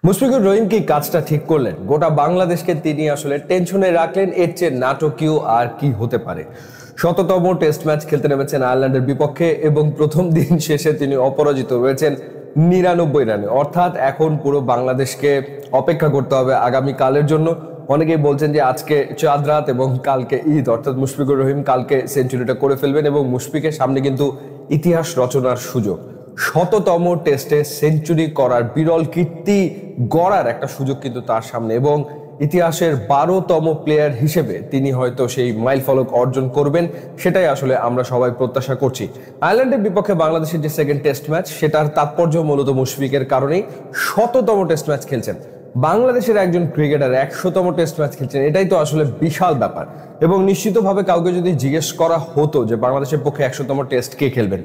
মুশফিকুর রহিম কি কাজটা ঠিক করলেন? গোটা বাংলাদেশকে তিনি আসলে টেনশনে রাখলেন। এর চেয়ে নাটকীয় আর কি হতে পারে? শততম টেস্ট ম্যাচ খেলতে নেমেছেন আয়ারল্যান্ডের বিপক্ষে এবং প্রথম দিন শেষে তিনি অপরাজিত রয়েছেন ৯৯ রানে। অর্থাৎ এখন পুরো বাংলাদেশকে অপেক্ষা করতে হবে আগামী কালের জন্য। অনেকেই বলছেন যে আজকে চাঁদ রাত এবং কালকে ঈদ, অর্থাৎ মুশফিকুর রহিম কালকে সেঞ্চুরিটা করে ফেলবেন এবং মুশফিকের সামনে কিন্তু ইতিহাস রচনার সুযোগ। শততম টেস্টে সেঞ্চুরি করার বিরল কীর্তি গড়ার একটা সুযোগ কিন্তু তার সামনে এবং ইতিহাসের ১২তম প্লেয়ার হিসেবে তিনি হয়তো সেই মাইল ফলক অর্জন করবেন, সেটাই আসলে আমরা সবাই প্রত্যাশা করছি। আয়ারল্যান্ডের বিপক্ষে বাংলাদেশের যে সেকেন্ড টেস্ট ম্যাচ, সেটার তাৎপর্য মূলত মুশফিকের কারণেই। শততম টেস্ট ম্যাচ খেলছেন বাংলাদেশের একজন ক্রিকেটার, ১০০তম টেস্ট ম্যাচ খেলছেন, এটাই তো আসলে বিশাল ব্যাপার। এবং নিশ্চিতভাবে কাউকে যদি জিজ্ঞেস করা হতো যে বাংলাদেশের পক্ষে ১০০তম টেস্ট কে খেলবেন,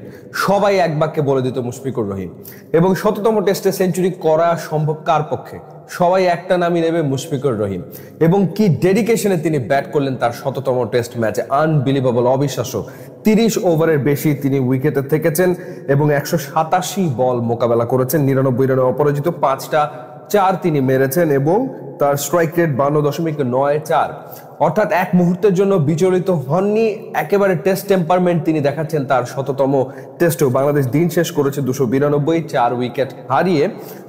সবাই এক বাক্যে বলে দিত মুশফিকুর রহিম। এবং শততম টেস্টে সেঞ্চুরি করা সম্ভব কার পক্ষে? সবাই একটা নামই নেবে, মুশফিকুর রহিম। এবং কি ডেডিকেশনে তিনি ব্যাট করলেন তার শততম টেস্ট ম্যাচে, আনবিলিভেবল, অবিশ্বাস্য। ৩০ ওভারের বেশি তিনি উইকেটে থেকেছেন এবং ১৮৭ বল মোকাবেলা করেছেন, ৯৯ রানে অপরাজিত, ৫টা ৪ তিনি মেরেছেন এবং তার স্ট্রাইক রেট ৫২.৯৪। অর্থাৎ এক মুহূর্তের জন্য বিচলিত হননি, একেবারে টেস্ট টেম্পারমেন্ট তিনি দেখাচ্ছেন তার শততম টেস্টেও। বাংলাদেশ দিন শেষ করেছে ২৯২, ৪ উইকেট হারিয়ে।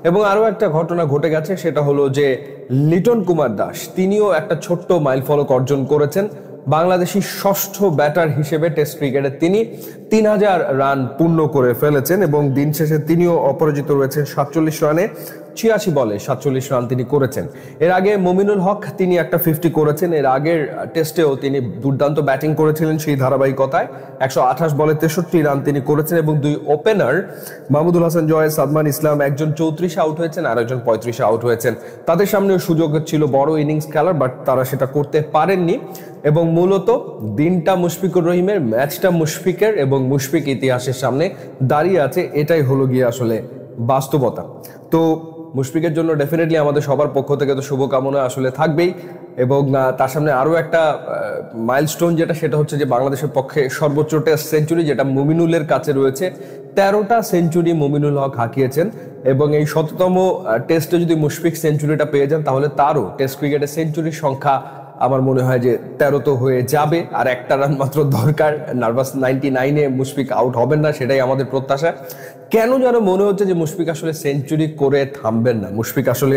এবং আরও একটা ঘটনা ঘটে গেছে, সেটা হলো যে লিটন কুমার দাস তিনিও একটা ছোট্ট মাইলফলক অর্জন করেছেন। বাংলাদেশি ষষ্ঠ ব্যাটার হিসেবে টেস্ট ক্রিকেটে তিনি ৩০০০ রান পূর্ণ করে ফেলেছেন এবং দিন শেষে তিনিও অপরাজিত রয়েছেন ৪৭ রানে। ৮৬ বলে ৪৭ রান তিনি করেছেন। এর আগে মুমিনুল হক তিনি একটা 50 করেছেন। এর আগের টেস্টেও তিনি দুর্দান্ত ব্যাটিং করেছিলেন সেই ধারাবাহিকতায়। ১২৮ বলে ৬৩ রান তিনি করেছেন এবং দুই ওপেনার মাহমুদুল হাসান জয়, সাদমান ইসলাম, একজন ৩৪ আউট হয়েছেন আর একজন ৩৫ আউট হয়েছেন। তাদের সামনেও সুযোগ ছিল বড় ইনিংস খেলার, বাট তারা সেটা করতে পারেননি। এবং মূলত দিনটা মুশফিকুর রহিমের, ম্যাচটা মুশফিকের এবং মুশফিক ইতিহাসের সামনে দাঁড়িয়ে আছে। এটাই হলো গিয়ে আসলে বাস্তবতা। তো মুশফিকের জন্য ডেফিনেটলি আমাদের সবার পক্ষ থেকে তো শুভকামনা আসলে থাকবেই। এবং তার সামনে আরও একটা মাইলস্টোন যেটা, সেটা হচ্ছে যে বাংলাদেশের পক্ষে সর্বোচ্চ টেস্ট সেঞ্চুরি, যেটা মুমিনুলের কাছে রয়েছে। ১৩টা সেঞ্চুরি মুমিনুল হক হাঁকিয়েছেন এবং এই শততম টেস্টে যদি মুশফিক সেঞ্চুরিটা পেয়ে যান, তাহলে তারও টেস্ট ক্রিকেটে সেঞ্চুরির সংখ্যা আমার মনে হয় যে ১৩ তো হয়ে যাবে। আর একটা রান মাত্র দরকার। নার্ভাস 99-এ মুশফিক আউট হবেন না, সেটাই আমাদের প্রত্যাশা। কেন যেন মনে হচ্ছে যে মুশফিক আসলে সেঞ্চুরি করে থামবেন না, মুশফিক আসলে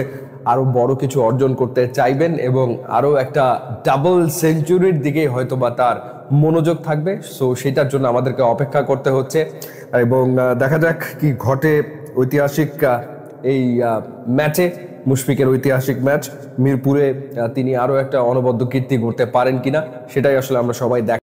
আরো বড় কিছু অর্জন করতে চাইবেন এবং আরো একটা ডাবল সেঞ্চুরির দিকে হয়তোবা তার মনোযোগ থাকবে। সো সেটার জন্য আমাদেরকে অপেক্ষা করতে হচ্ছে এবং দেখা যাক কি ঘটে ঐতিহাসিক এই ম্যাচে। মুশফিকের ঐতিহাসিক ম্যাচ মিরপুরে তিনি আরো একটা অনবদ্য কীর্তি করতে পারেন কিনা, সেটাই আসলে আমরা সবাই